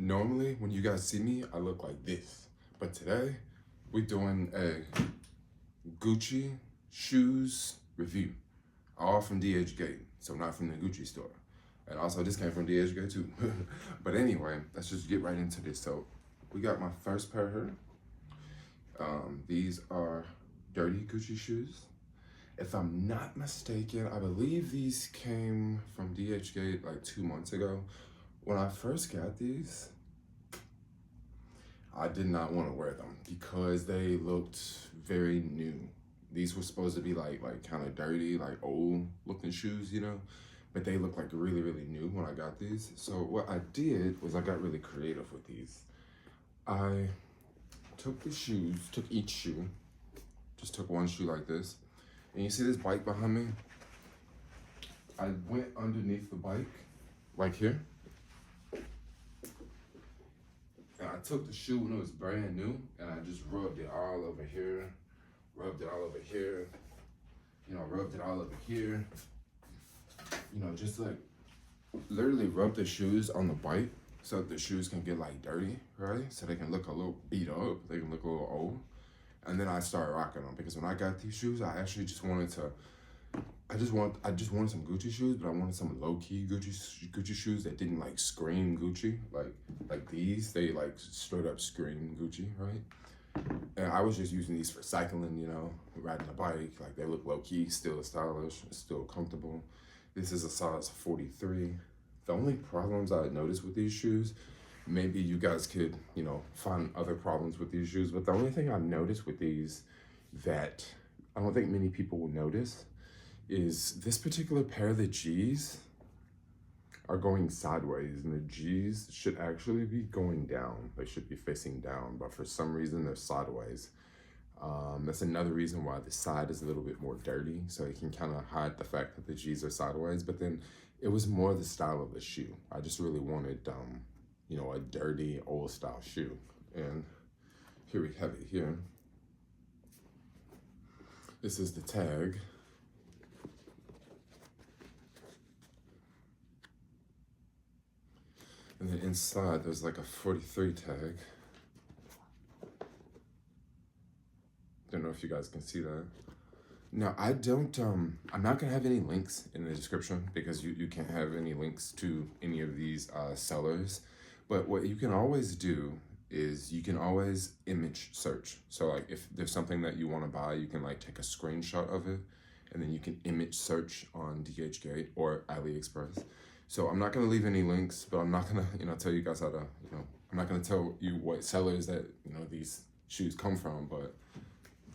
Normally, when you guys see me, I look like this. But today, we're doing a Gucci shoes review. All from DHGATE, so not from the Gucci store. And also, this came from DHGATE too. But anyway, let's just get right into this. So, we got my first pair here. These are dirty Gucci shoes. If I'm not mistaken, I believe these came from DHGATE like 2 months ago. When I first got these, I did not want to wear them because they looked very new. These were supposed to be like kind of dirty, like old looking shoes, you know, but they look like really, really new when I got these. So what I did was I got really creative with these. I took the shoes, took each shoe, just took one shoe like this. And you see this bike behind me? I went underneath the bike, right here. And I took the shoe when it was brand new, and I just rubbed it all over here, rubbed it all over here, you know, rubbed it all over here. You know, just like literally rub the shoes on the bike so that the shoes can get like dirty, right? So they can look a little beat up, they can look a little old. And then I started rocking them because when I got these shoes, I actually just wanted to, I just wanted some Gucci shoes, but I wanted some low-key Gucci shoes that didn't like scream Gucci. Like these, they like straight up scream Gucci, right? And I was just using these for cycling, you know, riding a bike. Like they look low-key, still stylish, still comfortable. This is a size 43. The only problems I noticed with these shoes, maybe you guys could, you know, find other problems with these shoes, but the only thing I noticed with these that I don't think many people will notice is this particular pair of the G's are going sideways, and the G's should actually be going down. They should be facing down, but for some reason they're sideways. That's another reason why the side is a little bit more dirty, so it can kind of hide the fact that the G's are sideways, but then it was more the style of the shoe. I just really wanted, you know, a dirty old style shoe. And here we have it here. This is the tag. And then inside, there's like a 43 tag. Don't know if you guys can see that. Now, I'm not gonna have any links in the description because you can't have any links to any of these sellers. But what you can always do is you can always image search. So like if there's something that you wanna buy, you can like take a screenshot of it and then you can image search on DHGATE or Aliexpress. So I'm not gonna leave any links, but I'm not gonna, you know, tell you guys how to, you know, I'm not gonna tell you what sellers that, you know, these shoes come from, but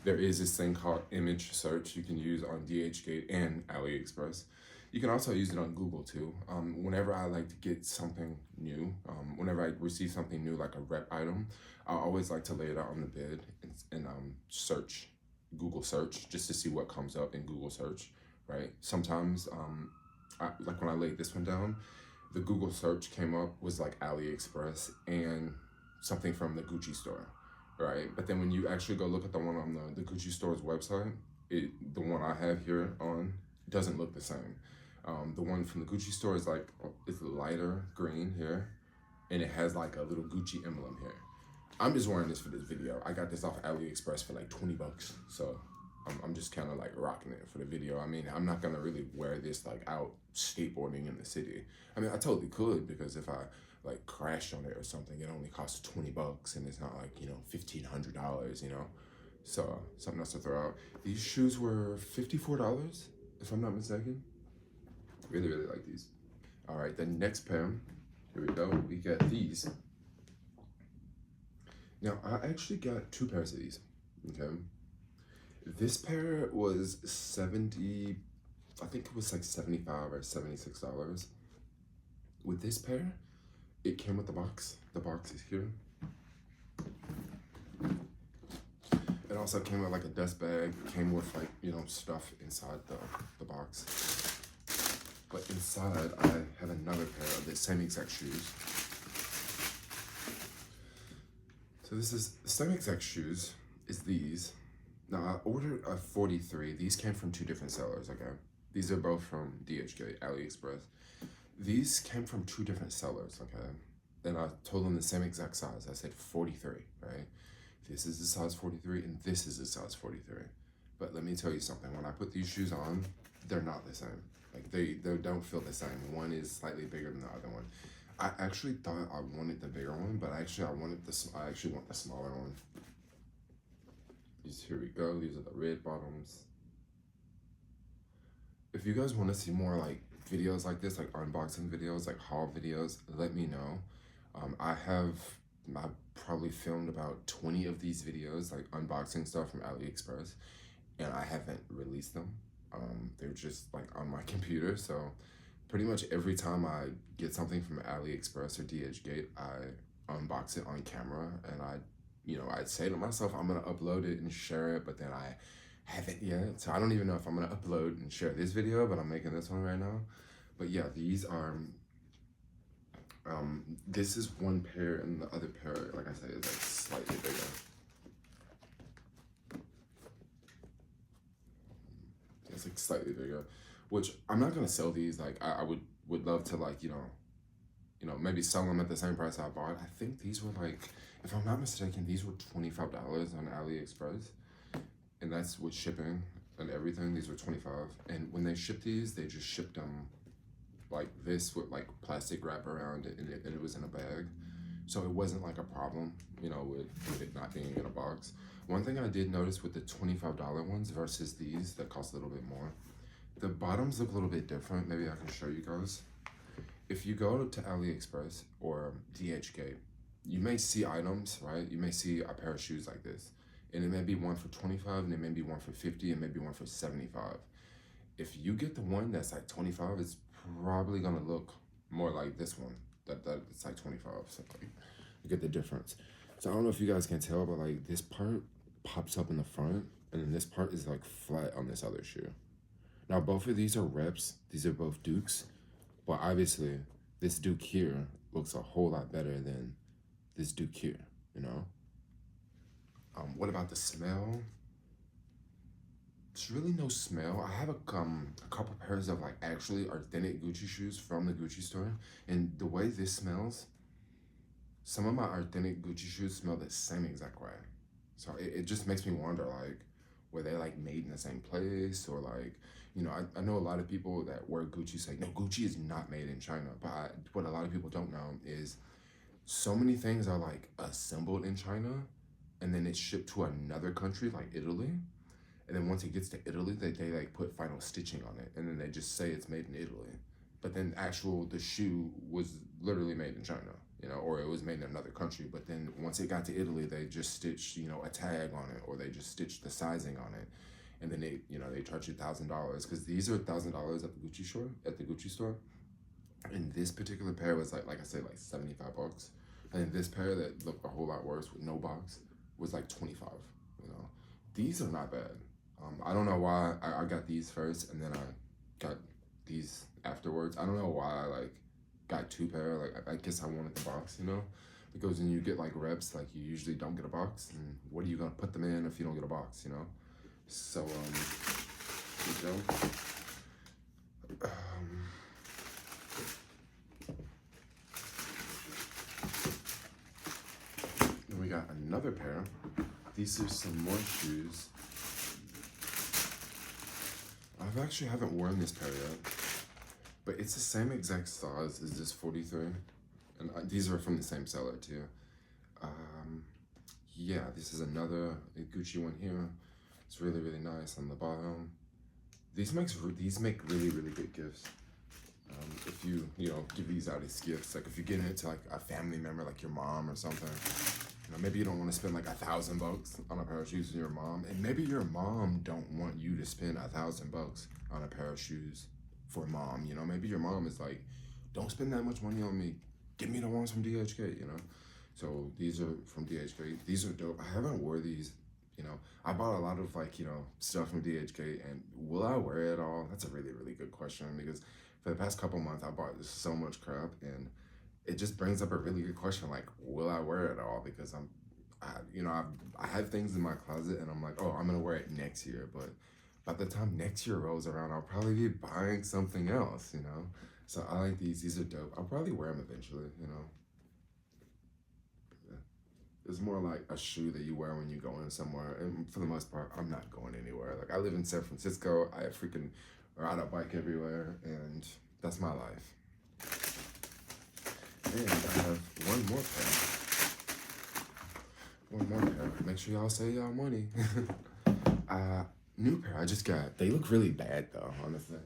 there is this thing called image search you can use on DHGATE and Aliexpress. You can also use it on Google too. Whenever I like to get something new, whenever I receive something new, like a rep item, I always like to lay it out on the bed and search, Google search, just to see what comes up in Google search, right? Sometimes, like when I laid this one down, the Google search came up was like Aliexpress and something from the Gucci store, right? But then when you actually go look at the one on the Gucci store's website, the one I have here on doesn't look the same. The one from the Gucci store is like, it's lighter green here, and it has like a little Gucci emblem here. I'm just wearing this for this video. I got this off Aliexpress for like 20 bucks. So I'm just kind of like rocking it for the video. I mean, I'm not gonna really wear this like out skateboarding in the city. I mean, I totally could, because if I like crashed on it or something, it only costs 20 bucks and it's not like, you know, $1,500, you know? So something else to throw out. These shoes were $54, if I'm not mistaken. Really, really like these. All right, the next pair, here we go. We got these. Now, I actually got 2 pairs of these, okay? This pair was I think it was like $75 or $76. With this pair, it came with the box. The box is here. It also came with like a dust bag. It came with like, you know, stuff inside the box. But inside, I have another pair of the same exact shoes. So this is the same exact shoes is these. Now I ordered a 43. These came from 2 different sellers, okay? These are both from DHGATE, Aliexpress. These came from 2 different sellers, okay? and I told them the same exact size. I said 43, right? This is the size 43 and this is the size 43. But let me tell you something, when I put these shoes on, they're not the same. Like they don't feel the same. One is slightly bigger than the other one. I actually thought I wanted the bigger one, but I actually want the smaller one. Here we go. These are the red bottoms. If you guys want to see more like videos like this, like unboxing videos, like haul videos, let me know. I probably filmed about 20 of these videos, like unboxing stuff from AliExpress, and I haven't released them. They're just like on my computer, so pretty much every time I get something from AliExpress or DHGATE, I unbox it on camera, and I say to myself, I'm gonna upload it and share it, but then I haven't yet. So I don't even know if I'm gonna upload and share this video, but I'm making this one right now. But yeah, these are, this is one pair, and the other pair, like I said, is like slightly bigger. It's like slightly bigger, which I'm not gonna sell these. Like I would love to, like, maybe sell them at the same price I bought. I think these were like, if I'm not mistaken, these were $25 on AliExpress, and that's with shipping and everything. These were 25, and when they shipped these, they just shipped them like this with like plastic wrap around it, and it was in a bag, so it wasn't like a problem, with it not being in a box. One thing I did notice with the $25 ones versus these that cost a little bit more, the bottoms look a little bit different. Maybe I can show you guys. If you go to AliExpress or DHGATE, you may see items, right? You may see a pair of shoes like this, and it may be one for 25, and it may be one for 50, and maybe one for 75. If you get the one that's like 25, it's probably gonna look more like this one. That it's like 25. So like, you get the difference. So I don't know if you guys can tell, but like this part pops up in the front, and then this part is like flat on this other shoe. Now both of these are reps. These are both Dukes, but obviously this Duke here looks a whole lot better than this Duke here. What about the smell? There's really no smell. I have a couple pairs of like actually authentic Gucci shoes from the Gucci store, and the way this smells, some of my authentic Gucci shoes smell the same exact way. So it just makes me wonder, like, were they like made in the same place, or like, I know a lot of people that wear Gucci say, no, Gucci is not made in China, but what a lot of people don't know is so many things are like assembled in China, and then it's shipped to another country like Italy. And then once it gets to Italy, they like put final stitching on it, and then they just say it's made in Italy. But then the shoe was literally made in China, or it was made in another country. But then once it got to Italy, they just stitched, a tag on it, or they just stitched the sizing on it. And then they charge you $1,000, because these are $1,000 at the Gucci store. And this particular pair was like I said, like 75 bucks. And this pair that looked a whole lot worse with no box was like 25, These are not bad. I don't know why I got these first, and then I got these afterwards. I don't know why I like got two pair. Like I guess I wanted the box, because when you get like reps, like you usually don't get a box, and what are you gonna put them in if you don't get a box, So here we go. Then we got another pair. These are some more shoes. I actually haven't worn this pair yet, but it's the same exact size as this 43, and these are from the same seller too. Yeah, this is another Gucci one here. It's really, really nice on the bottom. These make really, really good gifts. If you give these out as gifts, like if you're getting it to like a family member, like your mom or something. Maybe you don't want to spend like $1,000 on a pair of shoes with your mom, and maybe your mom don't want you to spend $1,000 on a pair of shoes for mom. Maybe your mom is like, don't spend that much money on me. Give me the ones from DHGATE. So these are from DHGATE. These are dope. I haven't wore these. I bought a lot of like stuff from DHGATE, and will I wear it all? That's a really, really good question, because for the past couple months I bought so much crap, and it just brings up a really good question, like, will I wear it all? Because I have things in my closet, and I'm like, oh, I'm gonna wear it next year, but by the time next year rolls around, I'll probably be buying something else, So I like these. These are dope. I'll probably wear them eventually, It's more like a shoe that you wear when you go in somewhere. And for the most part, I'm not going anywhere. Like, I live in San Francisco. I freaking ride a bike everywhere, and that's my life. And I have one more pair. One more pair. Make sure y'all save y'all money. New pair I just got. They look really bad though, honestly.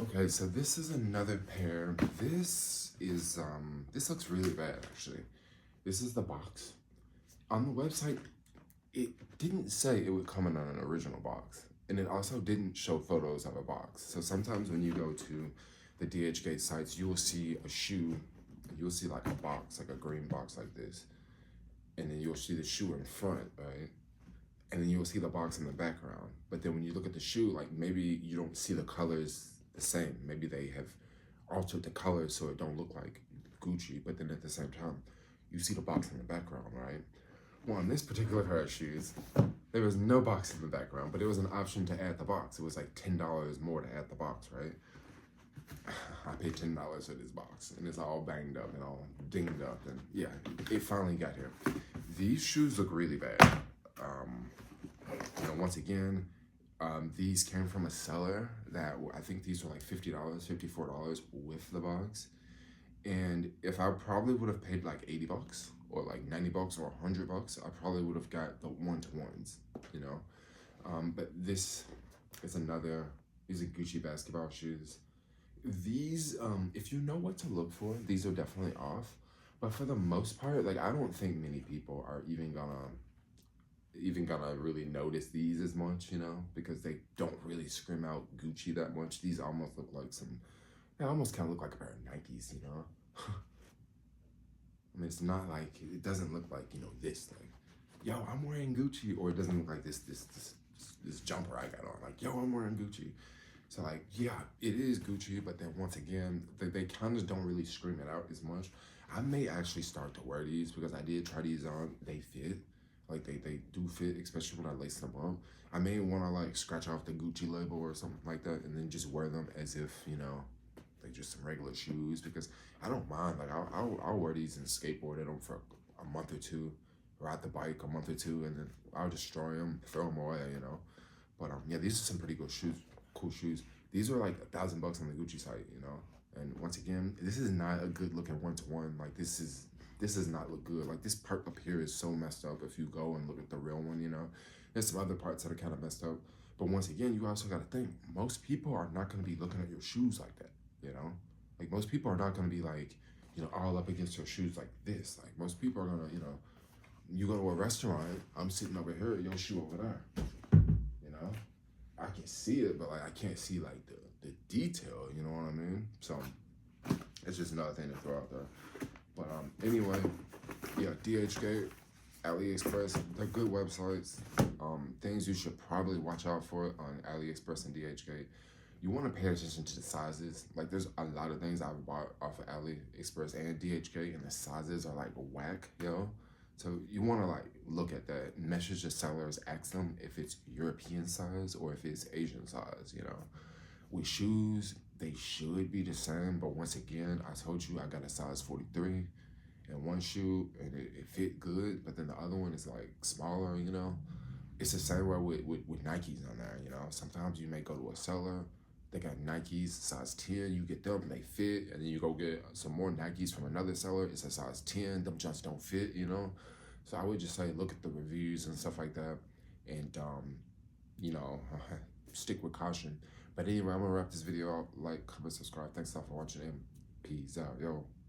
Okay, so this is another pair. This is this looks really bad actually. This is the box. On the website, it didn't say it would come in an original box. And it also didn't show photos of a box. So sometimes when you go to the DHGATE sites, you will see a shoe, you'll see like a box, like a green box like this. And then you'll see the shoe in front, right? And then you'll see the box in the background. But then when you look at the shoe, like maybe you don't see the colors the same. Maybe they have altered the colors so it don't look like Gucci, but then at the same time, you see the box in the background, right? Well, on this particular pair of shoes, there was no box in the background, but it was an option to add the box. It was like $10 more to add the box, right? I paid $10 for this box, and it's all banged up and all dinged up, and yeah, it finally got here. These shoes look really bad. Once again, these came from a seller that I think these were like $50, $54 with the box. And if I probably would have paid like $80 or like $90 or $100, I probably would have got the one-to-ones, you know? But this is another, these are Gucci basketball shoes. These, if you know what to look for, these are definitely off. But for the most part, like, I don't think many people are even gonna really notice these as much, you know, because they don't really scream out Gucci that much. These almost look like they almost kind of look like a pair of Nikes, you know. I mean, it's not like, it doesn't look like, you know, this, like, yo, I'm wearing Gucci, or it doesn't look like this jumper I got on, like, yo, I'm wearing Gucci. So like, yeah, it is Gucci, but then once again, they kind of don't really scream it out as much. I may actually start to wear these because I did try these on. They fit, like they do fit, especially when I lace them up. I may want to like scratch off the Gucci label or something like that, and then just wear them as if, you know, like just some regular shoes, because I don't mind. Like I'll wear these and skateboard in them for a month or two, ride the bike a month or two, and then I'll destroy them, throw them away, you know. But yeah, these are some pretty good shoes. Cool shoes. These are like $1,000 on the Gucci site, you know. And once again, this is not a good looking one-to-one. Like this does not look good. Like this part up here is so messed up. If you go and look at the real one, you know, there's some other parts that are kind of messed up. But once again, you also got to think, most people are not going to be looking at your shoes like that, you know. Like most people are not going to be like, you know, all up against your shoes like this. Like most people are gonna, you know, you go to a restaurant, I'm sitting over here, your shoe over there, you know. I can see it, but like I can't see like the detail, you know what I mean? So it's just another thing to throw out there. But anyway, yeah, DHGATE, Aliexpress, they're good websites. Things you should probably watch out for on Aliexpress and DHGATE. You want to pay attention to the sizes. Like there's a lot of things I've bought off of Aliexpress and DHGATE, and the sizes are like whack, yo. So you want to like look at that, message the sellers, ask them if it's European size or if it's Asian size, you know. With shoes, they should be the same, but once again, I told you I got a size 43 in one shoe and it fit good, but then the other one is like smaller, you know. It's the same way with Nikes on there, you know. Sometimes you may go to a seller, they got Nikes size 10, you get them, they fit, and then you go get some more Nikes from another seller, it's a size 10, them just don't fit, you know? So I would just say, look at the reviews and stuff like that, and, you know, stick with caution. But anyway, I'm gonna wrap this video out, like, comment, subscribe. Thanks a lot for watching, and peace out, yo.